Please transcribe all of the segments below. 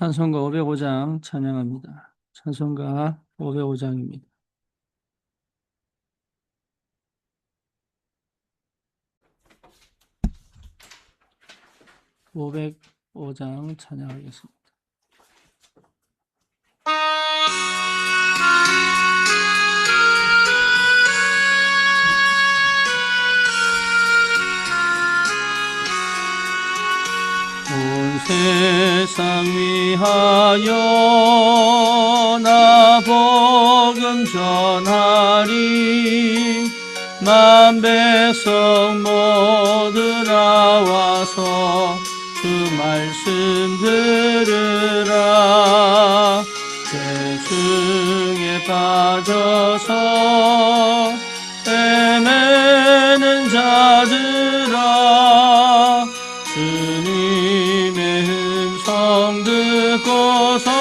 찬송가 505장 찬양합니다. 찬송가 505장입니다. 505장 찬양하겠습니다. 온 세상 위하여 나 복음 전하리. 만 백성 모두 나와서 그 말씀 들으라. 죄중에 빠져서 헤매는 자들아, 주님의 음성 듣고서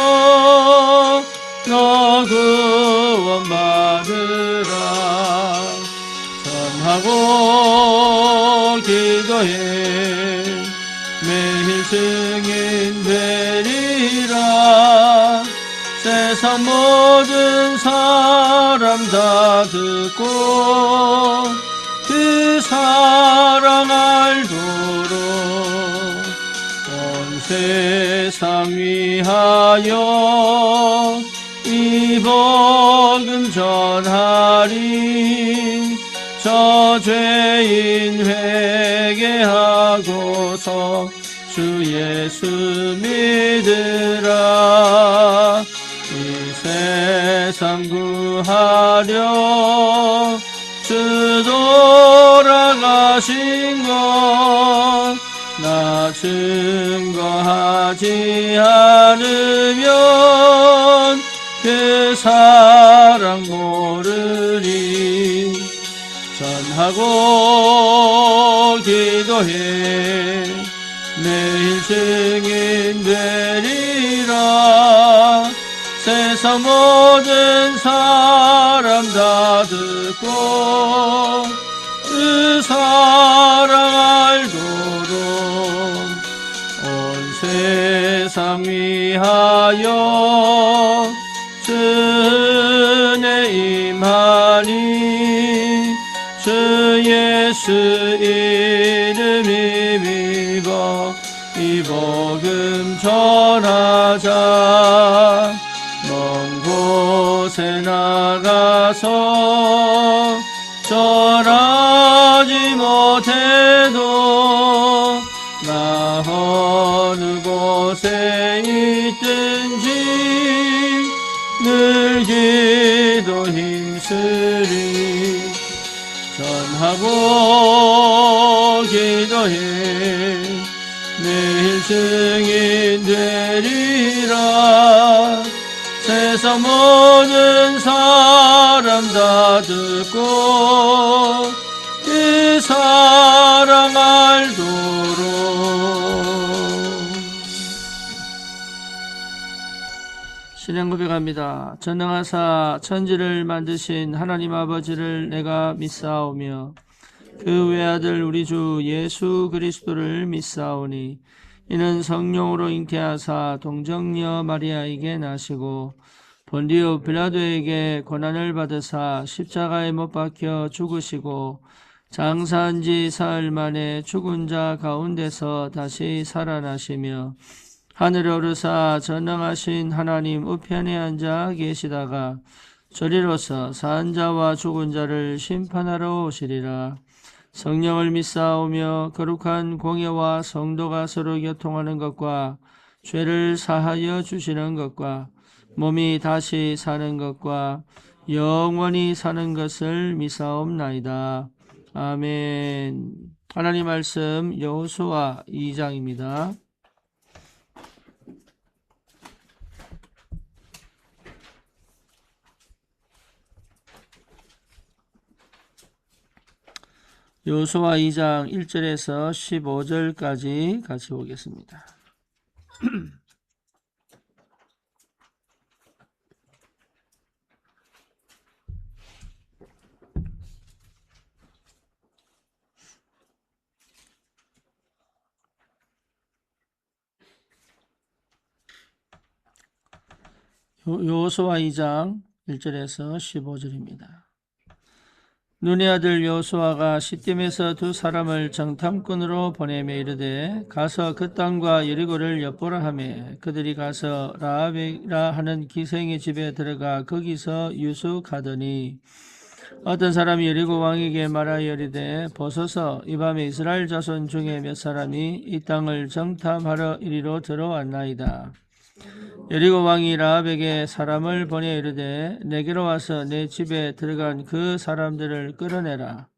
너 구원받으라. 전하고 기도해 매일 증인 되리라. 세상 모든 사람 다 듣고 그 사랑 알도록 온 세상 위하여 이 복음 전하리. 저 죄인 회개하고서 주 예수 믿으라. 이 세상 구하려 주 돌아가신 것 나 증거하지 않으면 그 사랑 모르리. 전하고 기도해 매일 증인 되리라. 세상 모든 사람 다 듣고 그 사랑 알도록 온 세상 위하여 주 은혜 임하니. 주 예수 이름 힘입어 이 복음 전하자. 먼 곳에 나가서 전하지 못해도 나 어느 곳에 있든지 늘 기도 힘쓰리. 전하고 기도해 매일 증인 되리라. 세상 모든 사람 다 듣고 그 사랑 알도록. 신앙 고백합니다. 전능하사 천지를 만드신 하나님 아버지를 내가 믿사오며 그 외아들 우리 주 예수 그리스도를 믿사오니 이는 성령으로 잉태하사 동정녀 마리아에게 나시고 본디오 빌라도에게 고난을 받으사 십자가에 못 박혀 죽으시고 장사한 지 사흘 만에 죽은 자 가운데서 다시 살아나시며 하늘에 오르사 전능하신 하나님 우편에 앉아 계시다가 저리로서 산 자와 죽은 자를 심판하러 오시리라. 성령을 믿사오며 거룩한 공예와 성도가 서로 교통하는 것과 죄를 사하여 주시는 것과 몸이 다시 사는 것과 영원히 사는 것을 믿사옵나이다. 아멘. 하나님 말씀 여호수아 2장입니다. 여호수아 2장 1절에서 15절까지 같이 보겠습니다. 여호수아 2장 1절에서 15절입니다. 눈의 아들 여호수아가 시딤에서 두 사람을 정탐꾼으로 보내며 이르되 가서 그 땅과 여리고를 엿보라 하매 그들이 가서 라합이라 하는 기생의 집에 들어가 거기서 유숙하더니 어떤 사람이 여리고 왕에게 말하여 이르되 보소서 이 밤에 이스라엘 자손 중에 몇 사람이 이 땅을 정탐하러 이리로 들어왔나이다. 여리고 왕이 라합에게 사람을 보내 이르되 내게로 와서 내 집에 들어간 그 사람들을 끌어내라.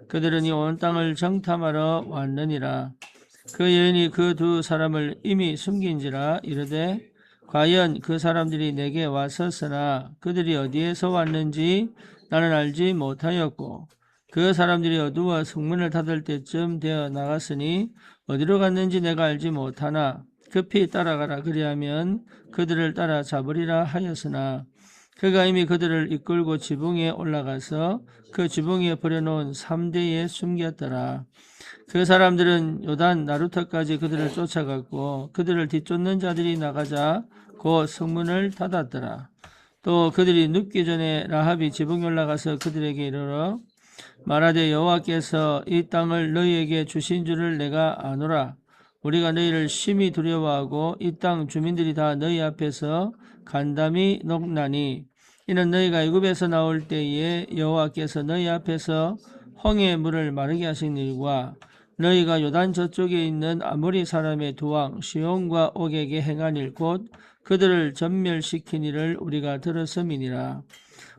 그들은 이 온 땅을 정탐하러 왔느니라. 그 여인이 그 두 사람을 이미 숨긴지라 이르되 과연 그 사람들이 내게 왔었으나 그들이 어디에서 왔는지 나는 알지 못하였고 그 사람들이 어두워 성문을 닫을 때쯤 되어 나갔으니 어디로 갔는지 내가 알지 못하나 급히 따라가라. 그리하면 그들을 따라 잡으리라 하였으나 그가 이미 그들을 이끌고 지붕에 올라가서 그 지붕에 버려놓은 3대에 숨겼더라. 그 사람들은 요단 나루터까지 그들을 쫓아갔고 그들을 뒤쫓는 자들이 나가자 곧 성문을 닫았더라. 또 그들이 눕기 전에 라합이 지붕에 올라가서 그들에게 이르러 말하되 여호와께서 이 땅을 너희에게 주신 줄을 내가 아노라. 우리가 너희를 심히 두려워하고 이 땅 주민들이 다 너희 앞에서 간담이 녹나니 이는 너희가 애굽에서 나올 때에 여호와께서 너희 앞에서 홍해의 물을 마르게 하신 일과 너희가 요단 저쪽에 있는 아모리 사람의 두 왕 시온과 옥에게 행한 일 곧 그들을 전멸시킨 일을 우리가 들었음이니라.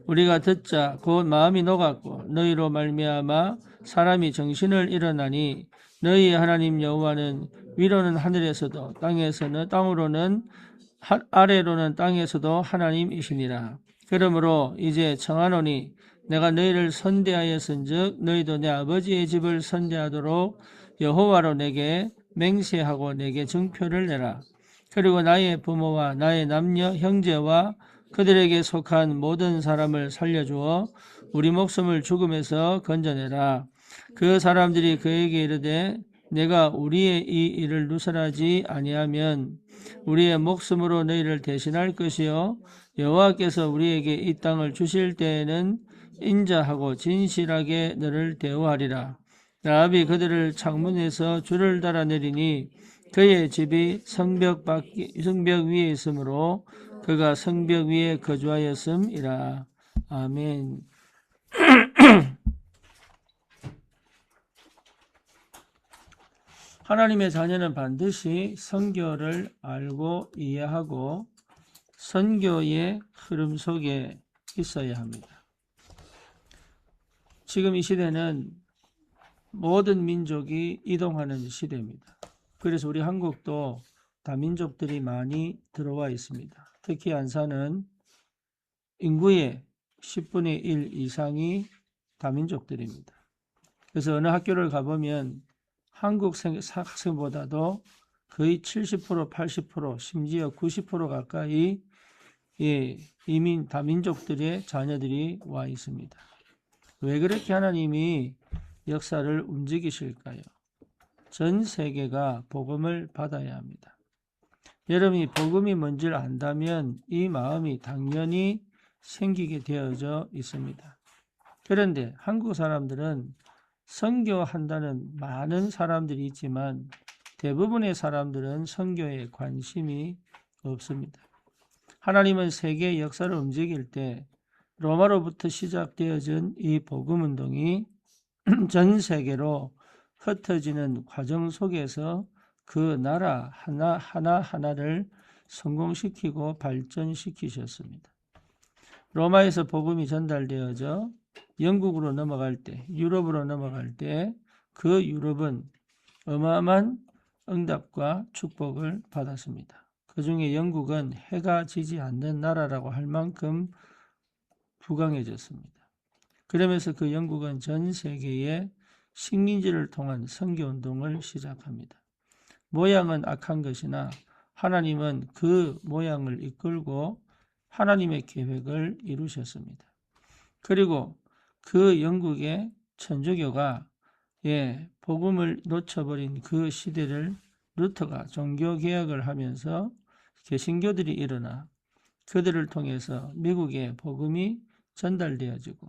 우리가 듣자 곧 마음이 녹았고 너희로 말미암아 사람이 정신을 잃어나니 너희의 하나님 여호와는 위로는 하늘에서도 땅으로는 아래로는 땅에서도 하나님이시니라. 그러므로 이제 청하노니 내가 너희를 선대하였은즉 너희도 내 아버지의 집을 선대하도록 여호와로 내게 맹세하고 내게 증표를 내라. 그리고 나의 부모와 나의 남녀 형제와 그들에게 속한 모든 사람을 살려주어 우리 목숨을 죽음에서 건져내라. 그 사람들이 그에게 이르되 내가 우리의 이 일을 누설하지 아니하면 우리의 목숨으로 너희를 대신할 것이요 여호와께서 우리에게 이 땅을 주실 때에는 인자하고 진실하게 너를 대우하리라. 라합이 그들을 창문에서 줄을 달아 내리니 그의 집이 성벽 위에 있으므로 그가 성벽 위에 거주하였음이라. 아멘. 하나님의 자녀는 반드시 선교를 알고 이해하고 선교의 흐름 속에 있어야 합니다. 지금 이 시대는 모든 민족이 이동하는 시대입니다. 그래서 우리 한국도 다민족들이 많이 들어와 있습니다. 특히 안산은 인구의 10분의 1 이상이 다민족들입니다. 그래서 어느 학교를 가보면 한국 학생보다도 거의 70%, 80%, 심지어 90% 가까이 다민족들의 자녀들이 와 있습니다. 왜 그렇게 하나님이 역사를 움직이실까요? 전 세계가 복음을 받아야 합니다. 여러분이 복음이 뭔지를 안다면 이 마음이 당연히 생기게 되어져 있습니다. 그런데 한국 사람들은 선교한다는 많은 사람들이 있지만 대부분의 사람들은 선교에 관심이 없습니다. 하나님은 세계의 역사를 움직일 때 로마로부터 시작되어진 이 복음운동이 전 세계로 흩어지는 과정 속에서 그 나라 하나하나를 성공시키고 발전시키셨습니다. 로마에서 복음이 전달되어져 영국으로 넘어갈 때, 유럽으로 넘어갈 때 그 유럽은 어마어마한 응답과 축복을 받았습니다. 그 중에 영국은 해가 지지 않는 나라라고 할 만큼 부강해졌습니다. 그러면서 그 영국은 전 세계에 식민지를 통한 선교운동을 시작합니다. 모양은 악한 것이나 하나님은 그 모양을 이끌고 하나님의 계획을 이루셨습니다. 그리고 그 영국의 천주교가 복음을 놓쳐버린 그 시대를 루터가 종교개혁을 하면서 개신교들이 일어나 그들을 통해서 미국에 복음이 전달되어지고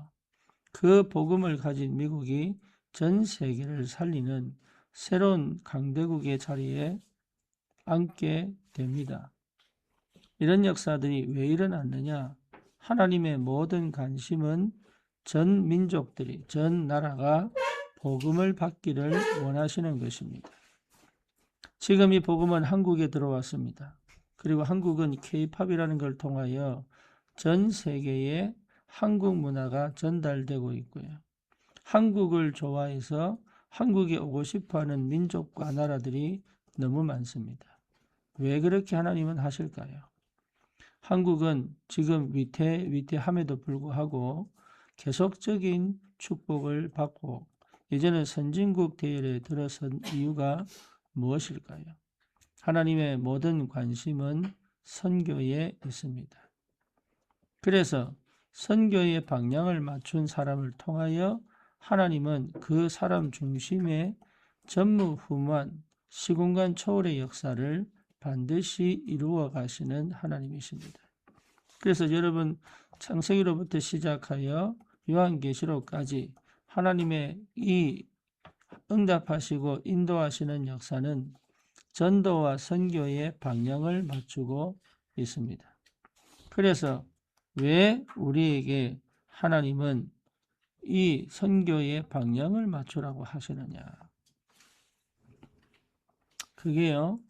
그 복음을 가진 미국이 전 세계를 살리는 새로운 강대국의 자리에 앉게 됩니다. 이런 역사들이 왜 일어났느냐? 하나님의 모든 관심은 전 민족들이, 전 나라가 복음을 받기를 원하시는 것입니다. 지금 이 복음은 한국에 들어왔습니다. 그리고 한국은 K-팝이라는 걸 통하여 전 세계에 한국 문화가 전달되고 있고요. 한국을 좋아해서 한국에 오고 싶어하는 민족과 나라들이 너무 많습니다. 왜 그렇게 하나님은 하실까요? 한국은 지금 위태함에도 불구하고 계속적인 축복을 받고 이제는 선진국 대열에 들어선 이유가 무엇일까요? 하나님의 모든 관심은 선교에 있습니다. 그래서 선교의 방향을 맞춘 사람을 통하여 하나님은 그 사람 중심의 전무후무한 시공간 초월의 역사를 반드시 이루어 가시는 하나님이십니다. 그래서 여러분 창세기로부터 시작하여 요한계시록까지 하나님의 이 응답하시고 인도하시는 역사는 전도와 선교의 방향을 맞추고 있습니다. 그래서 왜 우리에게 하나님은 이 선교의 방향을 맞추라고 하시느냐? 그게요,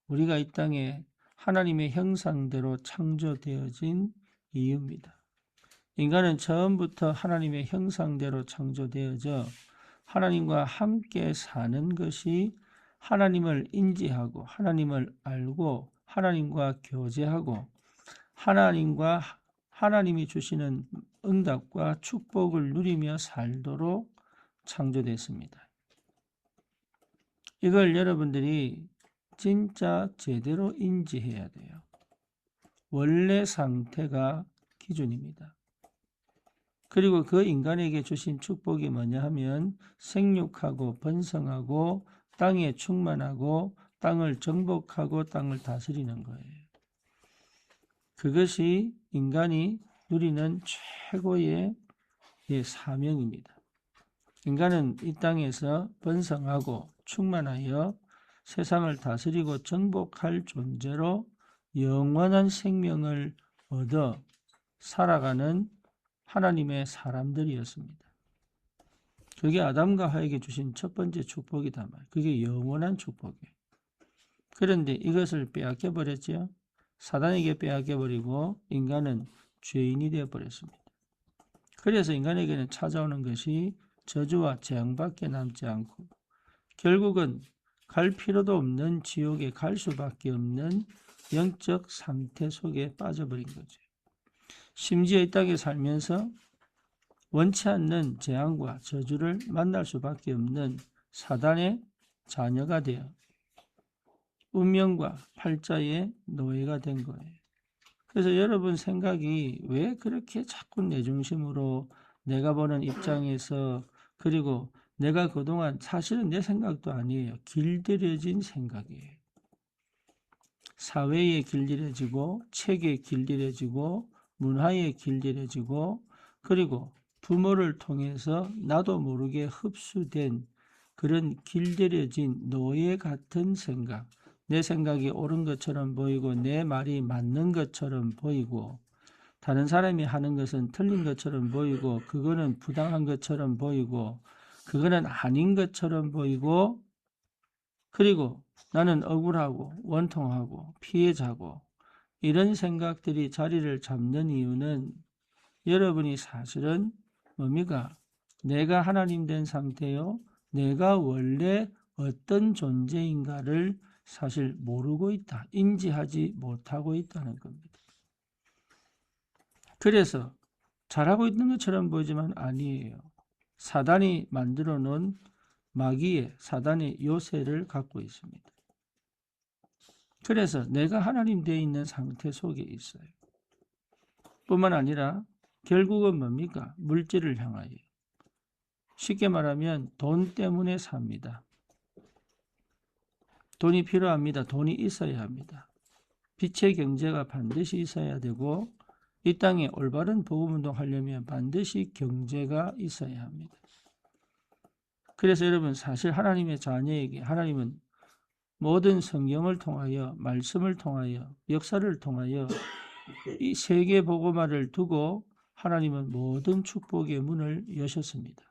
우리가 이 땅에 하나님의 형상대로 창조되어진 이유입니다. 인간은 처음부터 하나님의 형상대로 창조되어져 하나님과 함께 사는 것이 하나님을 인지하고 하나님을 알고 하나님과 교제하고 하나님이 주시는 응답과 축복을 누리며 살도록 창조됐습니다. 이걸 여러분들이 진짜 제대로 인지해야 돼요. 원래 상태가 기준입니다. 그리고 그 인간에게 주신 축복이 뭐냐 하면 생육하고 번성하고 땅에 충만하고 땅을 정복하고 땅을 다스리는 거예요. 그것이 인간이 누리는 최고의 사명입니다. 인간은 이 땅에서 번성하고 충만하여 세상을 다스리고 정복할 존재로 영원한 생명을 얻어 살아가는 하나님의 사람들이었습니다. 그게 아담과 하에게 주신 첫 번째 축복이다 말. 그게 영원한 축복이에요. 그런데 이것을 빼앗겨 버렸죠. 사단에게 빼앗겨 버리고 인간은 죄인이 되어 버렸습니다. 그래서 인간에게는 찾아오는 것이 저주와 재앙밖에 남지 않고 결국은 갈 필요도 없는 지옥에 갈 수밖에 없는 영적 상태 속에 빠져버린 거죠. 심지어 이 땅에 살면서 원치 않는 재앙과 저주를 만날 수밖에 없는 사단의 자녀가 되어 운명과 팔자의 노예가 된 거예요. 그래서 여러분 생각이 왜 그렇게 자꾸 내 중심으로 내가 보는 입장에서 그리고 내가 그동안 사실은 내 생각도 아니에요. 길들여진 생각이에요. 사회에 길들여지고 책에 길들여지고 문화에 길들여지고 그리고 부모를 통해서 나도 모르게 흡수된 그런 길들여진 노예 같은 생각, 내 생각이 옳은 것처럼 보이고 내 말이 맞는 것처럼 보이고 다른 사람이 하는 것은 틀린 것처럼 보이고 그거는 부당한 것처럼 보이고 그거는 아닌 것처럼 보이고 그리고 나는 억울하고 원통하고 피해자고 이런 생각들이 자리를 잡는 이유는 여러분이 사실은 뭡니까? 내가 하나님 된 상태요. 내가 원래 어떤 존재인가를 사실 모르고 있다. 인지하지 못하고 있다는 겁니다. 그래서 잘하고 있는 것처럼 보이지만 아니에요. 사단이 만들어 놓은 마귀의 사단의 요새를 갖고 있습니다. 그래서 내가 하나님 되어 있는 상태 속에 있어요. 뿐만 아니라 결국은 뭡니까? 물질을 향하여. 쉽게 말하면 돈 때문에 삽니다. 돈이 필요합니다. 돈이 있어야 합니다. 빛의 경제가 반드시 있어야 되고 이 땅에 올바른 복음운동 하려면 반드시 경제가 있어야 합니다. 그래서 여러분 사실 하나님의 자녀에게 하나님은 모든 성경을 통하여 말씀을 통하여 역사를 통하여 이 세계 복음화를 두고 하나님은 모든 축복의 문을 여셨습니다.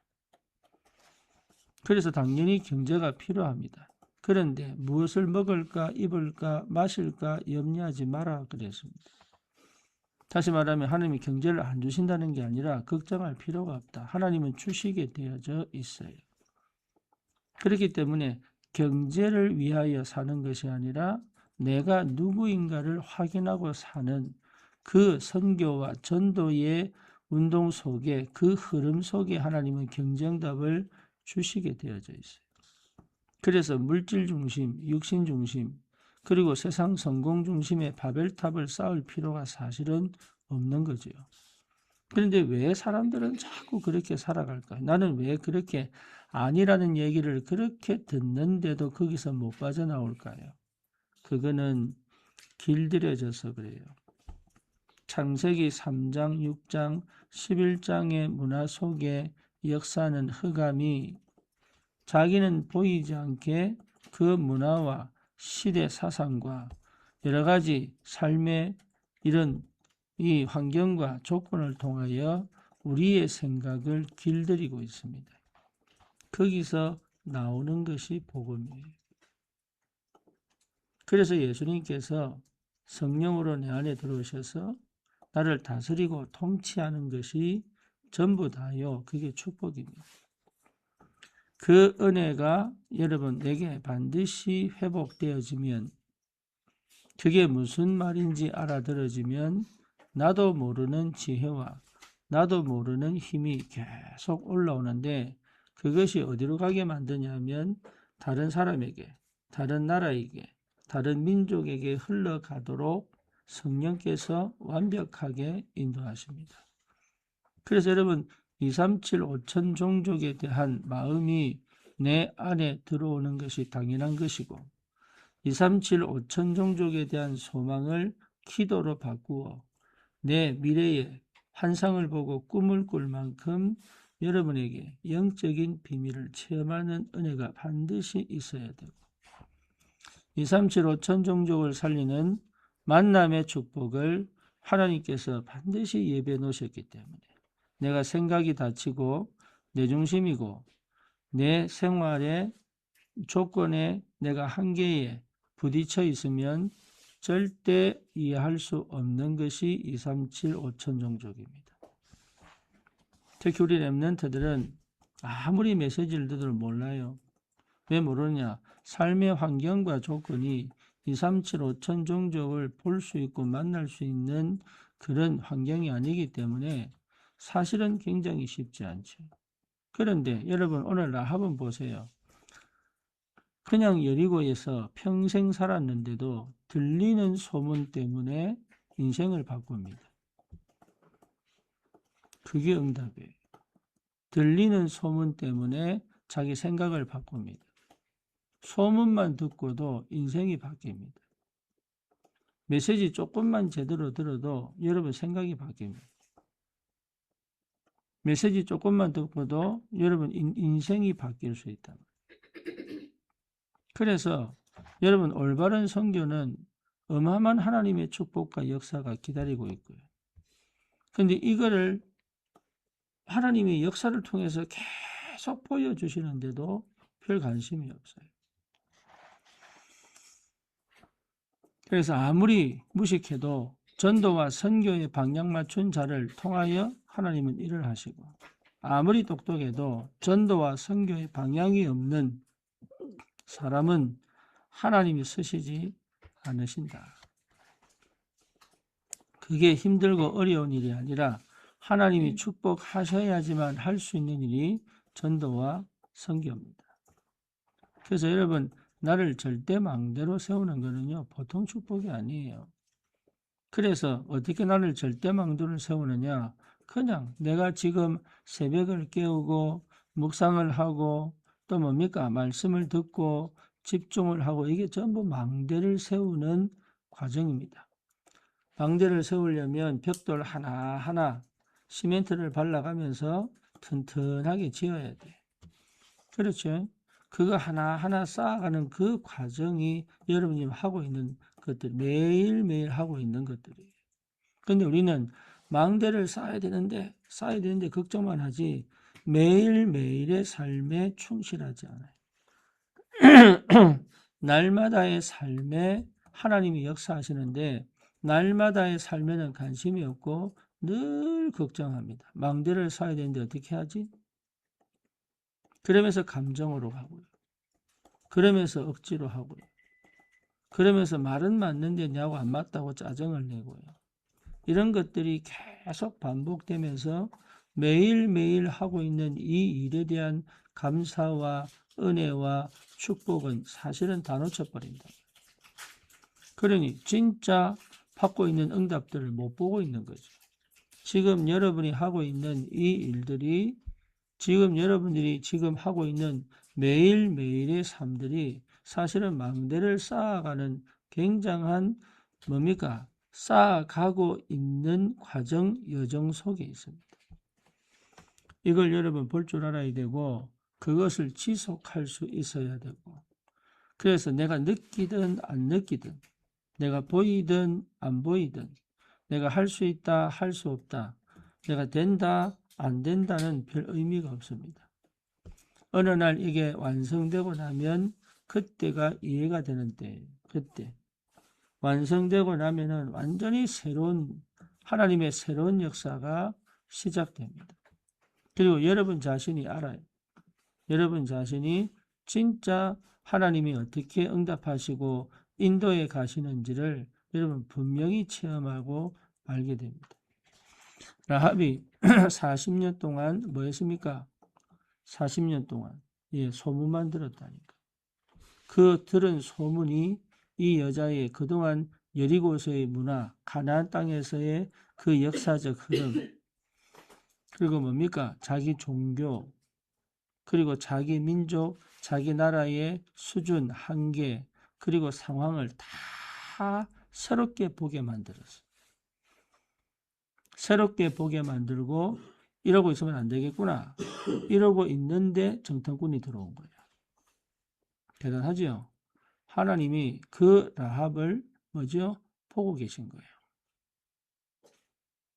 그래서 당연히 경제가 필요합니다. 그런데 무엇을 먹을까 입을까 마실까 염려하지 마라 그랬습니다. 다시 말하면 하나님이 경제를 안 주신다는 게 아니라 걱정할 필요가 없다. 하나님은 주시게 되어져 있어요. 그렇기 때문에 경제를 위하여 사는 것이 아니라 내가 누구인가를 확인하고 사는 그 선교와 전도의 운동 속에 그 흐름 속에 하나님은 경정답을 주시게 되어져 있어요. 그래서 물질 중심, 육신 중심, 그리고 세상 성공 중심의 바벨탑을 쌓을 필요가 사실은 없는 거죠. 그런데 왜 사람들은 자꾸 그렇게 살아갈까요? 나는 왜 그렇게 아니라는 얘기를 그렇게 듣는데도 거기서 못 빠져나올까요? 그거는 길들여져서 그래요. 창세기 3장, 6장, 11장의 문화 속에 역사는 흑암이 자기는 보이지 않게 그 문화와 시대 사상과 여러 가지 삶의 이런 이 환경과 조건을 통하여 우리의 생각을 길들이고 있습니다. 거기서 나오는 것이 복음이에요. 그래서 예수님께서 성령으로 내 안에 들어오셔서 나를 다스리고 통치하는 것이 전부 다요. 그게 축복입니다. 그 은혜가 여러분 내게 반드시 회복되어지면 그게 무슨 말인지 알아들어지면 나도 모르는 지혜와 나도 모르는 힘이 계속 올라오는데 그것이 어디로 가게 만드냐면 다른 사람에게, 다른 나라에게, 다른 민족에게 흘러가도록 성령께서 완벽하게 인도하십니다. 그래서 여러분 237 5천 종족에 대한 마음이 내 안에 들어오는 것이 당연한 것이고 237 5천 종족에 대한 소망을 기도로 바꾸어 내 미래의 환상을 보고 꿈을 꿀 만큼 여러분에게 영적인 비밀을 체험하는 은혜가 반드시 있어야 되고 237 5천 종족을 살리는 만남의 축복을 하나님께서 반드시 예배해 놓으셨기 때문에 내가 생각이 닫히고 내 중심이고 내 생활의 조건에 내가 한계에 부딪혀 있으면 절대 이해할 수 없는 것이 237 5천 종족입니다. 특히 우리 렘넌트들은 아무리 메시지를 들어도 몰라요. 왜 모르냐? 삶의 환경과 조건이 237 5천 종족을 볼 수 있고 만날 수 있는 그런 환경이 아니기 때문에 사실은 굉장히 쉽지 않죠. 그런데 여러분 오늘 라합은 보세요. 그냥 여리고에서 평생 살았는데도 들리는 소문 때문에 인생을 바꿉니다. 그게 응답이에요. 들리는 소문 때문에 자기 생각을 바꿉니다. 소문만 듣고도 인생이 바뀝니다. 메시지 조금만 제대로 들어도 여러분 생각이 바뀝니다. 메시지 조금만 듣고도 여러분 인생이 바뀔 수 있다. 그래서 여러분 올바른 선교는 어마어마한 하나님의 축복과 역사가 기다리고 있고요. 그런데 이거를 하나님의 역사를 통해서 계속 보여주시는데도 별 관심이 없어요. 그래서 아무리 무식해도 전도와 선교의 방향 맞춘 자를 통하여 하나님은 일을 하시고 아무리 똑똑해도 전도와 선교의 방향이 없는 사람은 하나님이 쓰시지 않으신다. 그게 힘들고 어려운 일이 아니라 하나님이 축복하셔야지만 할 수 있는 일이 전도와 선교입니다. 그래서 여러분 나를 절대 망대로 세우는 거는요 보통 축복이 아니에요. 그래서 어떻게 나를 절대 망대로 세우느냐? 그냥 내가 지금 새벽을 깨우고 묵상을 하고 또 뭡니까? 말씀을 듣고 집중을 하고 이게 전부 망대를 세우는 과정입니다. 망대를 세우려면 벽돌 하나하나 시멘트를 발라가면서 튼튼하게 지어야 돼. 그렇죠? 그거 하나하나 쌓아가는 그 과정이 여러분이 하고 있는 것들, 매일매일 하고 있는 것들이에요. 근데 우리는 망대를 쌓아야 되는데 걱정만 하지 매일매일의 삶에 충실하지 않아요. 날마다의 삶에 하나님이 역사하시는데 날마다의 삶에는 관심이 없고 늘 걱정합니다. 망대를 쌓아야 되는데 어떻게 하지? 그러면서 감정으로 가고요. 그러면서 억지로 하고요. 그러면서 말은 맞는데냐고 안 맞다고 짜증을 내고요. 이런 것들이 계속 반복되면서 매일매일 하고 있는 이 일에 대한 감사와 은혜와 축복은 사실은 다 놓쳐버린다. 그러니 진짜 받고 있는 응답들을 못 보고 있는 거죠. 지금 여러분이 하고 있는 이 일들이 지금 여러분들이 지금 하고 있는 매일매일의 삶들이 사실은 망대를 쌓아가는 굉장한 뭡니까? 쌓아가고 있는 과정, 여정 속에 있습니다. 이걸 여러분 볼 줄 알아야 되고 그것을 지속할 수 있어야 되고 그래서 내가 느끼든 안 느끼든 내가 보이든 안 보이든 내가 할 수 있다, 할 수 없다, 내가 된다, 안 된다는 별 의미가 없습니다. 어느 날 이게 완성되고 나면 그때가 이해가 되는 때, 그때 완성되고 나면은 완전히 새로운 하나님의 새로운 역사가 시작됩니다. 그리고 여러분 자신이 알아요. 여러분 자신이 진짜 하나님이 어떻게 응답하시고 인도에 가시는지를 여러분 분명히 체험하고 알게 됩니다. 라합이 40년 동안 뭐 했습니까? 40년 동안 소문만 들었다니까. 그 들은 소문이 이 여자의 그동안 여리고에서의 문화, 가나안 땅에서의 그 역사적 흐름, 그리고 뭡니까? 자기 종교, 그리고 자기 민족, 자기 나라의 수준, 한계, 그리고 상황을 다 새롭게 보게 만들었어. 새롭게 보게 만들고 이러고 있으면 안 되겠구나. 이러고 있는데 정탐꾼이 들어온 거야. 대단하죠? 하나님이 그 라합을 뭐죠? 보고 계신 거예요.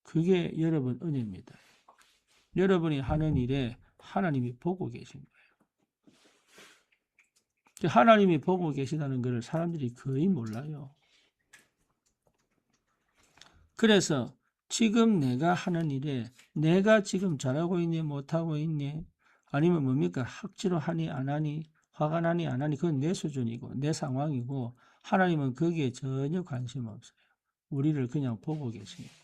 그게 여러분 은혜입니다. 여러분이 하는 일에 하나님이 보고 계신 거예요. 하나님이 보고 계시다는 것을 사람들이 거의 몰라요. 그래서 지금 내가 하는 일에 내가 지금 잘하고 있니 못하고 있니 아니면 뭡니까 학지로 하니 안 하니 화가 나니 안 하니 그건 내 수준이고 내 상황이고 하나님은 거기에 전혀 관심 없어요. 우리를 그냥 보고 계십니다.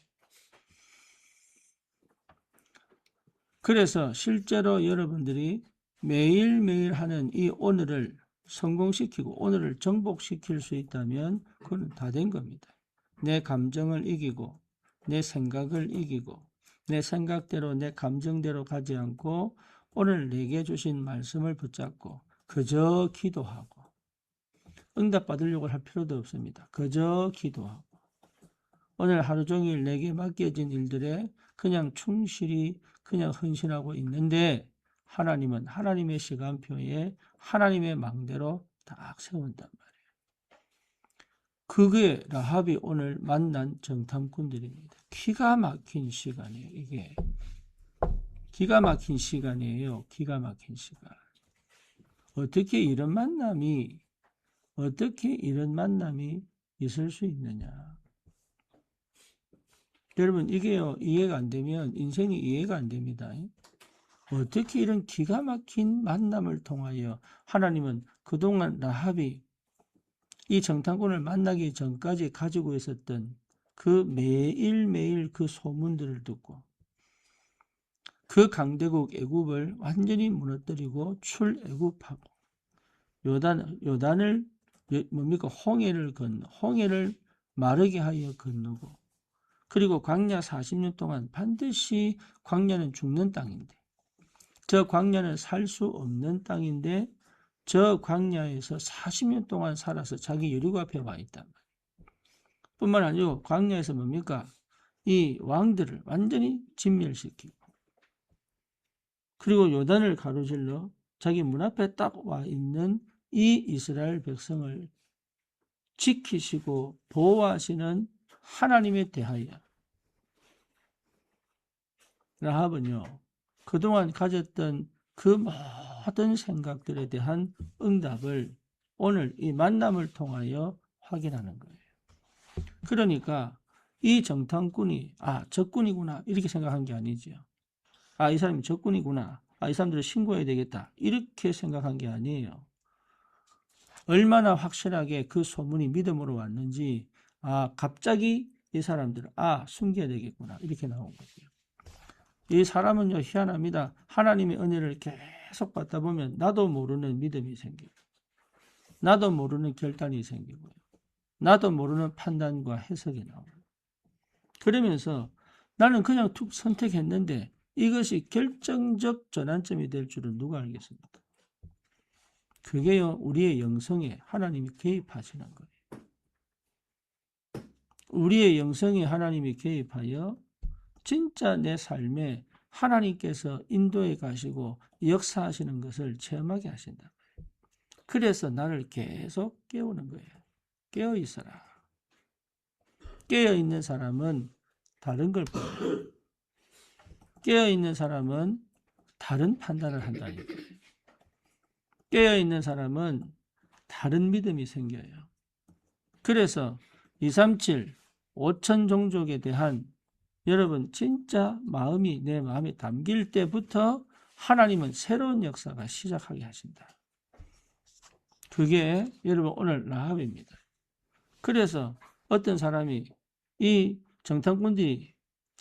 그래서 실제로 여러분들이 매일매일 하는 이 오늘을 성공시키고 오늘을 정복시킬 수 있다면 그건 다 된 겁니다. 내 감정을 이기고 내 생각을 이기고 내 생각대로 내 감정대로 가지 않고 오늘 내게 주신 말씀을 붙잡고 그저 기도하고 응답받으려고 할 필요도 없습니다. 그저 기도하고 오늘 하루 종일 내게 맡겨진 일들에 그냥 충실히 그냥 헌신하고 있는데 하나님은 하나님의 시간표에 하나님의 망대로 딱 세운단 말이에요. 그게 라합이 오늘 만난 정탐꾼들입니다. 기가 막힌 시간이에요. 이게 기가 막힌 시간이에요. 기가 막힌 시간. 어떻게 이런 만남이 있을 수 있느냐. 여러분 이게요 이해가 안 되면 인생이 이해가 안 됩니다. 어떻게 이런 기가 막힌 만남을 통하여 하나님은 그동안 라합이 이 정탐꾼을 만나기 전까지 가지고 있었던 그 매일매일 그 소문들을 듣고 그 강대국 애굽을 완전히 무너뜨리고 출애굽하고 요단을 뭡니까 홍해를 마르게 하여 건너고 그리고 광야 40년 동안 반드시 광야는 죽는 땅인데 저 광야는 살 수 없는 땅인데 저 광야에서 40년 동안 살아서 자기 여리고 앞에 와 있단 말이에요. 뿐만 아니고 광야에서 뭡니까? 이 왕들을 완전히 진멸시키고 그리고 요단을 가로질러 자기 문 앞에 딱 와 있는 이 이스라엘 백성을 지키시고 보호하시는 하나님에 대하여 라합은요, 그동안 가졌던 그 모든 생각들에 대한 응답을 오늘 이 만남을 통하여 확인하는 거예요. 그러니까 이 정탐꾼이 적군이구나 이렇게 생각한 게 아니죠. 이 사람이 적군이구나. 이 사람들을 신고해야 되겠다. 이렇게 생각한 게 아니에요. 얼마나 확실하게 그 소문이 믿음으로 왔는지 갑자기 이 사람들을 숨겨야 되겠구나 이렇게 나온 거죠. 이 사람은요 희한합니다. 하나님의 은혜를 계속 받다 보면 나도 모르는 믿음이 생기고 나도 모르는 결단이 생기고요. 나도 모르는 판단과 해석이 나오고 그러면서 나는 그냥 툭 선택했는데 이것이 결정적 전환점이 될 줄은 누가 알겠습니까? 그게요 우리의 영성에 하나님이 개입하시는 거예요. 우리의 영성에 하나님이 개입하여 진짜 내 삶에 하나님께서 인도해 가시고 역사하시는 것을 체험하게 하신다. 그래서 나를 계속 깨우는 거예요. 깨어 있어라. 깨어 있는 사람은 다른 걸 봐요. 깨어 있는 사람은 다른 판단을 한다는 거예요. 깨어 있는 사람은 다른 믿음이 생겨요. 그래서 237, 5천 종족에 대한 여러분 진짜 마음이 내 마음에 담길 때부터 하나님은 새로운 역사가 시작하게 하신다. 그게 여러분 오늘 라합입니다. 그래서 어떤 사람이 이 정탐꾼들이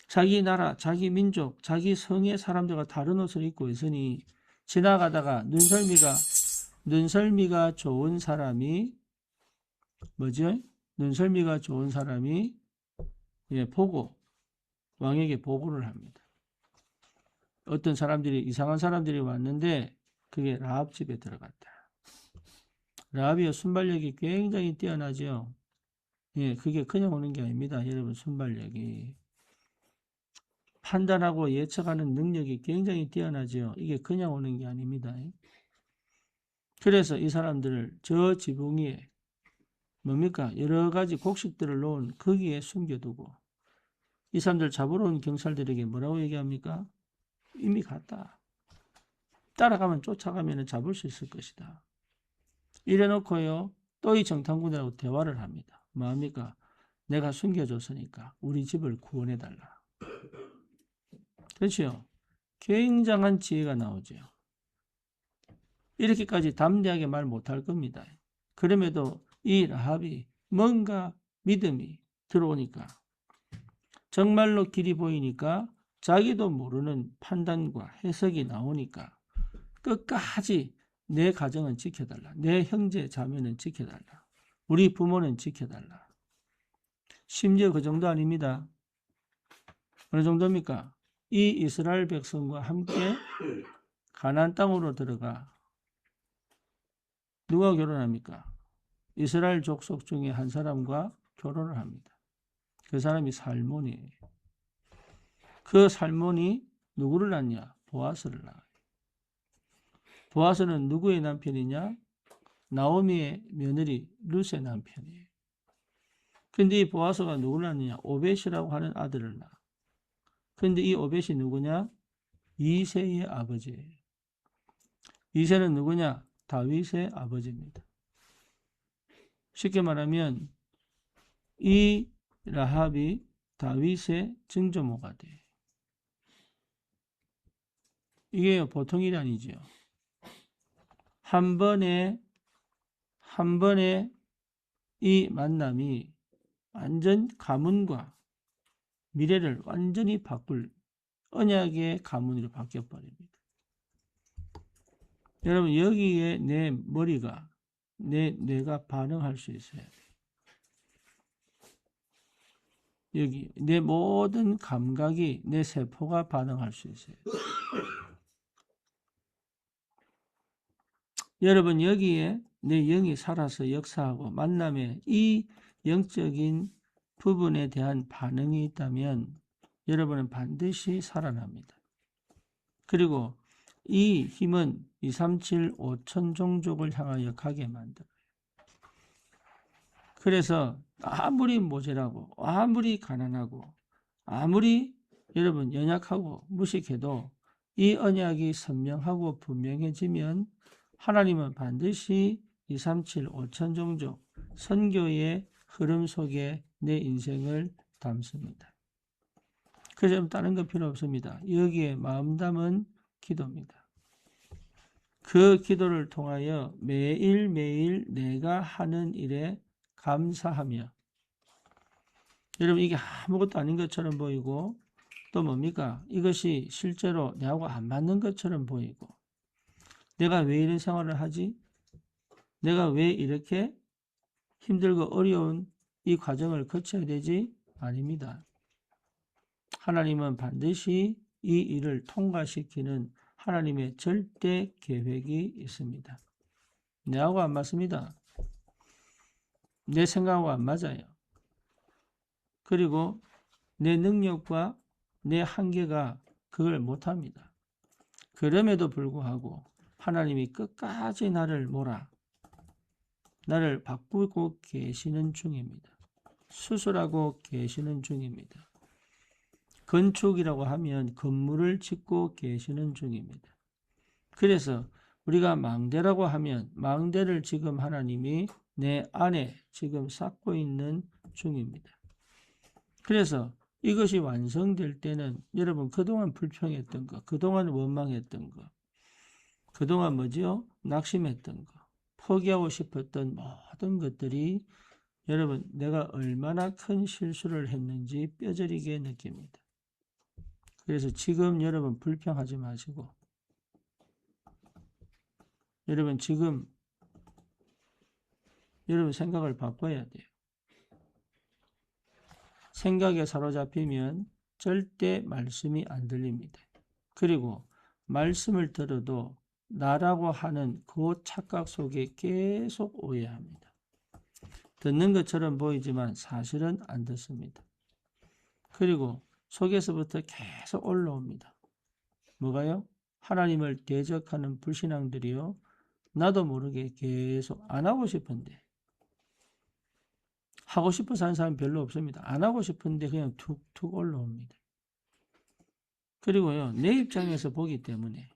자기 나라, 자기 민족, 자기 성의 사람들과 다른 옷을 입고 있으니 지나가다가 눈썰미가 좋은 사람이 뭐죠? 눈썰미가 좋은 사람이 보고 왕에게 보고를 합니다. 어떤 사람들이 이상한 사람들이 왔는데 그게 라합 집에 들어갔다. 라합이 순발력이 굉장히 뛰어나죠. 그게 그냥 오는 게 아닙니다. 여러분 순발력이 판단하고 예측하는 능력이 굉장히 뛰어나죠. 이게 그냥 오는 게 아닙니다. 그래서 이 사람들을 저 지붕 위에 뭡니까? 여러 가지 곡식들을 놓은 거기에 숨겨두고 이 사람들 잡으러 온 경찰들에게 뭐라고 얘기합니까? 이미 갔다. 따라가면 쫓아가면 잡을 수 있을 것이다. 이래놓고요. 또 이 정탐꾼들하고 대화를 합니다. 뭐합니까? 내가 숨겨줬으니까 우리 집을 구원해달라. 그렇죠? 굉장한 지혜가 나오죠. 이렇게까지 담대하게 말 못할 겁니다. 그럼에도 이 라합이 뭔가 믿음이 들어오니까 정말로 길이 보이니까 자기도 모르는 판단과 해석이 나오니까 끝까지 내 가정은 지켜달라. 내 형제 자매는 지켜달라. 우리 부모는 지켜달라. 심지어 그 정도 아닙니다. 어느 정도입니까? 이 이스라엘 백성과 함께 가나안 땅으로 들어가 누가 결혼합니까? 이스라엘 족속 중에 한 사람과 결혼을 합니다. 그 사람이 살몬이에요. 그 살몬이 누구를 낳냐? 보아스를 낳아요. 보아스는 누구의 남편이냐? 나오미의 며느리 룻의 남편이에요. 근데 이 보아스가 누구를 낳느냐? 오벳이라고 하는 아들을 낳아. 근데 이 오벳이 누구냐? 이새의 아버지예요. 이새는 누구냐? 다윗의 아버지입니다. 쉽게 말하면 이 라합이 다윗의 증조모가 돼. 이게 보통 일이 아니죠. 한 번에 이 만남이 완전 가문과 미래를 완전히 바꿀 언약의 가문으로 바뀌어버립니다. 여러분 여기에 내 머리가 내 뇌가 반응할 수 있어야 돼요. 여기 내 모든 감각이 내 세포가 반응할 수 있어요. 여러분 여기에 내 영이 살아서 역사하고 만남의 이 영적인 부분에 대한 반응이 있다면 여러분은 반드시 살아납니다. 그리고 이 힘은 237 5천 종족을 향하여 가게 만들어요. 그래서 아무리 모자라고 아무리 가난하고 아무리 여러분 연약하고 무식해도 이 언약이 선명하고 분명해지면 하나님은 반드시 237 5천 종족 선교의 흐름 속에 내 인생을 담습니다. 그래서 다른 거 필요 없습니다. 여기에 마음 담은 기도입니다. 그 기도를 통하여 매일매일 내가 하는 일에 감사하며, 여러분 이게 아무것도 아닌 것처럼 보이고 또 뭡니까? 이것이 실제로 내하고 안 맞는 것처럼 보이고, 내가 왜 이런 생활을 하지? 내가 왜 이렇게 힘들고 어려운 이 과정을 거쳐야 되지? 아닙니다. 하나님은 반드시 이 일을 통과시키는 하나님의 절대 계획이 있습니다. 내하고 안 맞습니다. 내 생각하고 안 맞아요. 그리고 내 능력과 내 한계가 그걸 못합니다. 그럼에도 불구하고 하나님이 끝까지 나를 나를 바꾸고 계시는 중입니다. 수술하고 계시는 중입니다. 건축이라고 하면 건물을 짓고 계시는 중입니다. 그래서 우리가 망대라고 하면 망대를 지금 하나님이 내 안에 지금 쌓고 있는 중입니다. 그래서 이것이 완성될 때는 여러분 그동안 불평했던 거, 그동안 원망했던 거, 그동안 뭐지요? 낙심했던 거, 포기하고 싶었던 모든 것들이 여러분 내가 얼마나 큰 실수를 했는지 뼈저리게 느낍니다. 그래서 지금 여러분 불평하지 마시고, 여러분 지금 여러분 생각을 바꿔야 돼요. 생각에 사로잡히면 절대 말씀이 안 들립니다. 그리고 말씀을 들어도 나라고 하는 그 착각 속에 계속 오해합니다. 듣는 것처럼 보이지만 사실은 안 듣습니다. 그리고 속에서부터 계속 올라옵니다. 뭐가요? 하나님을 대적하는 불신앙들이요. 나도 모르게 계속 안 하고 싶은데, 하고 싶어서 하는 사람 별로 없습니다. 안 하고 싶은데 그냥 툭툭 올라옵니다. 그리고요, 내 입장에서 보기 때문에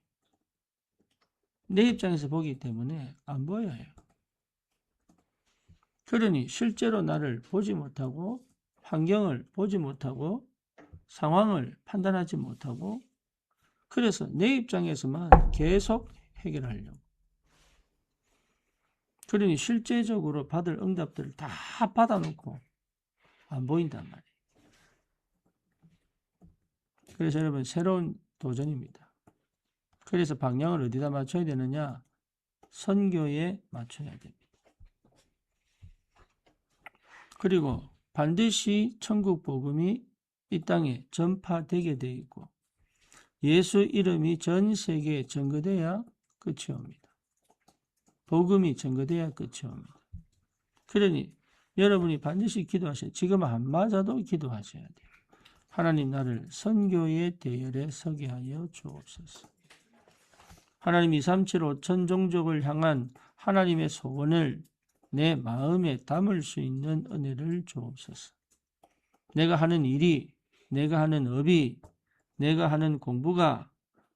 안 보여요. 그러니 실제로 나를 보지 못하고, 환경을 보지 못하고, 상황을 판단하지 못하고, 그래서 내 입장에서만 계속 해결하려고. 그러니 실제적으로 받을 응답들을 다 받아놓고 안 보인단 말이에요. 그래서 여러분 새로운 도전입니다. 그래서 방향을 어디다 맞춰야 되느냐? 선교에 맞춰야 됩니다. 그리고 반드시 천국 복음이 이 땅에 전파되게 되어 있고 예수 이름이 전 세계에 전거돼야 끝이 옵니다. 복음이 전거돼야 끝이 옵니다. 그러니 여러분이 반드시 기도하셔야 돼요. 지금 안 맞아도 기도하셔야 돼요. 하나님 나를 선교의 대열에 서게 하여 주옵소서. 하나님 237 5천 종족을 향한 하나님의 소원을 내 마음에 담을 수 있는 은혜를 주옵소서. 내가 하는 일이, 내가 하는 업이, 내가 하는 공부가,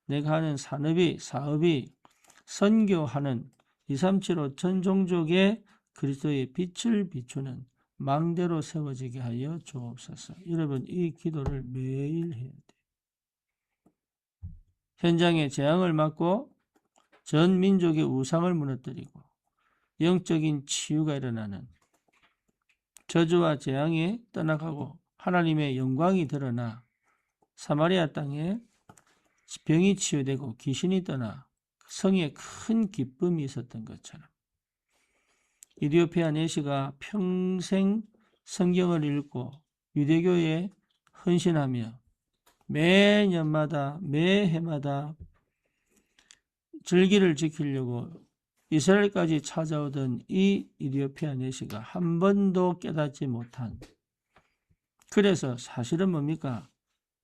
내가 하는 사업이 선교하는 237 5천 종족의 그리스도의 빛을 비추는 망대로 세워지게 하여 주옵소서. 여러분 이 기도를 매일 해야 돼요. 현장에 재앙을 막고 전 민족의 우상을 무너뜨리고 영적인 치유가 일어나는, 저주와 재앙이 떠나가고 하나님의 영광이 드러나 사마리아 땅에 병이 치유되고 귀신이 떠나 성에 큰 기쁨이 있었던 것처럼 이디오피아 내시가 평생 성경을 읽고 유대교에 헌신하며 매년마다 매해마다 절기를 지키려고 이스라엘까지 찾아오던 이 이디오피아 내시가 한 번도 깨닫지 못한 그래서 사실은 뭡니까?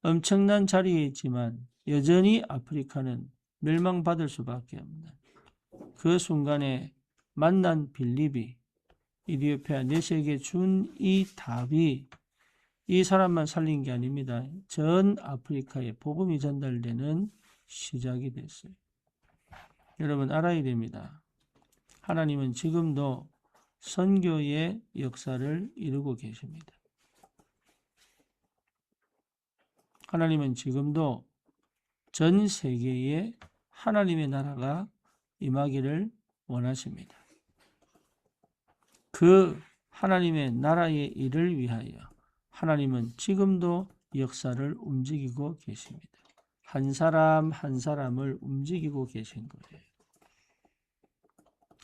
엄청난 자리에 있지만 여전히 아프리카는 멸망받을 수밖에 없는 그 순간에 만난 빌립이 이디오피아 내세에게 준 이 답이 이 사람만 살린 게 아닙니다. 전 아프리카에 복음이 전달되는 시작이 됐어요. 여러분 알아야 됩니다. 하나님은 지금도 선교의 역사를 이루고 계십니다. 하나님은 지금도 전 세계에 하나님의 나라가 임하기를 원하십니다. 그 하나님의 나라의 일을 위하여 하나님은 지금도 역사를 움직이고 계십니다. 한 사람 한 사람을 움직이고 계신 거예요.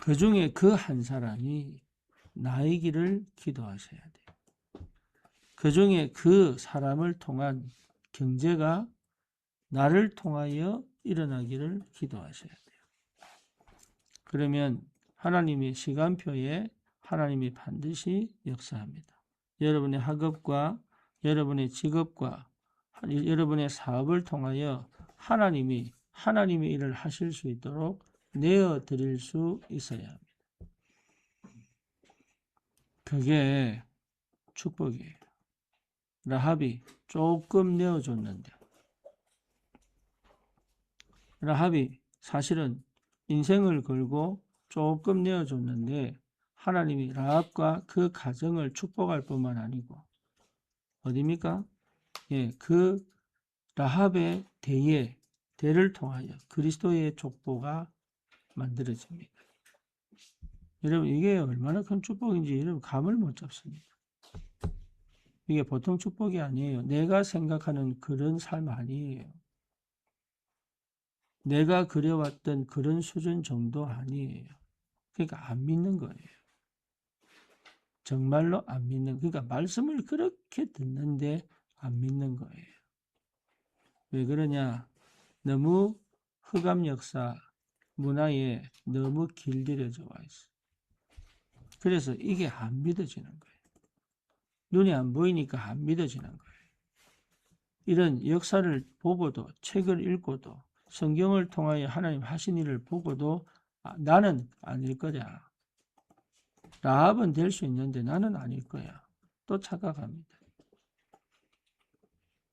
그 중에 그 한 사람이 나이기를 기도하셔야 돼요. 그 중에 그 사람을 통한 경제가 나를 통하여 일어나기를 기도하셔야 돼요. 그러면 하나님의 시간표에 하나님이 반드시 역사합니다. 여러분의 학업과 여러분의 직업과 여러분의 사업을 통하여 하나님이 하나님의 일을 하실 수 있도록 내어드릴 수 있어야 합니다. 그게 축복이에요. 라합이 조금 내어줬는데 라합이 사실은 인생을 걸고 조금 내어줬는데 하나님이 라합과 그 가정을 축복할 뿐만 아니고 어디입니까? 예, 그 라합의 대를 통하여 그리스도의 족보가 만들어집니다. 여러분 이게 얼마나 큰 축복인지 여러분 감을 못 잡습니다. 이게 보통 축복이 아니에요. 내가 생각하는 그런 삶 아니에요. 내가 그려왔던 그런 수준 정도 아니에요. 그러니까 안 믿는 거예요. 정말로 안 믿는, 그러니까 말씀을 그렇게 듣는데 안 믿는 거예요. 왜 그러냐? 너무 흑암 역사, 문화에 너무 길들여져 와 있어. 그래서 이게 안 믿어지는 거예요. 눈이 안 보이니까 안 믿어지는 거예요. 이런 역사를 보고도, 책을 읽고도, 성경을 통하여 하나님 하신 일을 보고도 나는 아닐 거야. 라합은 될 수 있는데 나는 아닐 거야. 또 착각합니다.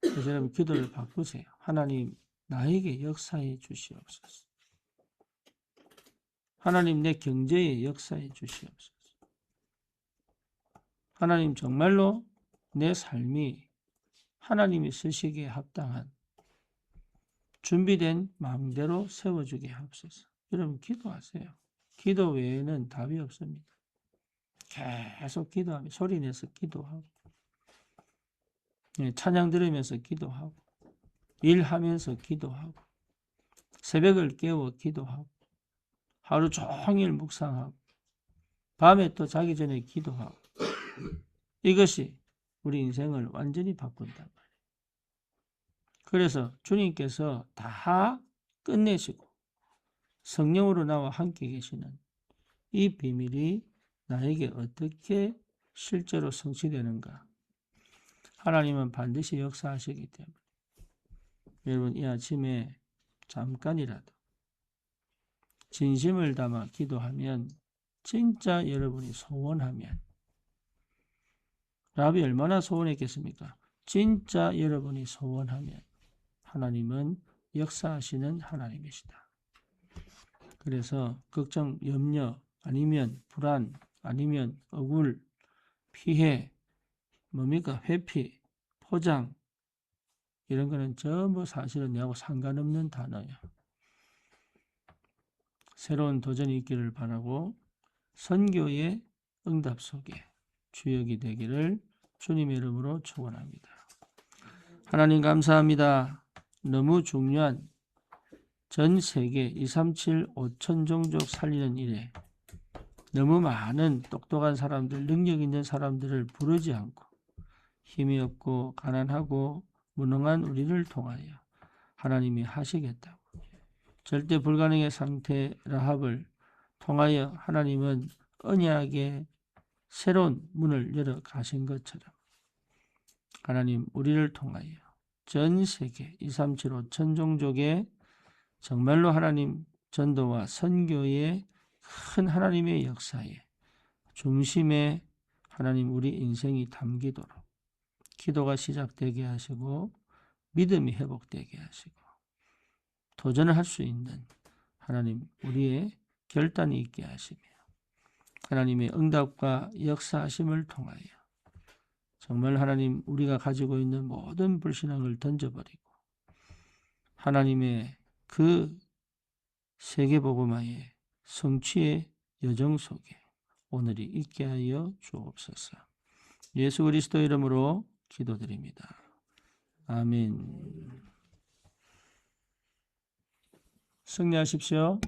그래서 여러분 기도를 바꾸세요. 하나님 나에게 역사해 주시옵소서. 하나님 내 경제에 역사해 주시옵소서. 하나님 정말로 내 삶이 하나님이 쓰시기에 합당한 준비된 마음대로 세워주게 하옵소서. 여러분 기도하세요. 기도 외에는 답이 없습니다. 계속 기도하며 소리내서 기도하고 찬양 들으면서 기도하고 일하면서 기도하고 새벽을 깨워 기도하고 하루 종일 묵상하고 밤에 또 자기 전에 기도하고 이것이 우리 인생을 완전히 바꾼단 말이에요. 그래서 주님께서 다 끝내시고 성령으로 나와 함께 계시는 이 비밀이 나에게 어떻게 실제로 성취되는가? 하나님은 반드시 역사하시기 때문에 여러분 이 아침에 잠깐이라도 진심을 담아 기도하면 진짜 여러분이 소원하면 라합이 얼마나 소원했겠습니까? 진짜 여러분이 소원하면 하나님은 역사하시는 하나님이시다. 그래서 걱정, 염려, 아니면 불안, 아니면 억울, 피해, 뭡니까? 회피, 포장 이런 거는 전부 사실은 내하고 상관없는 단어야. 새로운 도전이 있기를 바라고 선교의 응답 속에 주역이 되기를 주님의 이름으로 축원합니다. 하나님 감사합니다. 너무 중요한 전 세계 237 5천 종족 살리는 일에 너무 많은 똑똑한 사람들, 능력 있는 사람들을 부르지 않고 힘이 없고 가난하고 무능한 우리를 통하여 하나님이 하시겠다고 절대 불가능의 상태 라합을 통하여 하나님은 언약의 새로운 문을 열어 가신 것처럼 하나님 우리를 통하여 전 세계 237호 천종족의 정말로 하나님 전도와 선교의 큰 하나님의 역사에 중심에 하나님 우리 인생이 담기도록 기도가 시작되게 하시고 믿음이 회복되게 하시고 도전을 할 수 있는 하나님 우리의 결단이 있게 하시며 하나님의 응답과 역사하심을 통하여 정말 하나님 우리가 가지고 있는 모든 불신앙을 던져버리고 하나님의 그 세계복음화의 성취의 여정 속에 오늘이 있게 하여 주옵소서. 예수 그리스도 이름으로 기도드립니다. 아멘. 승리하십시오.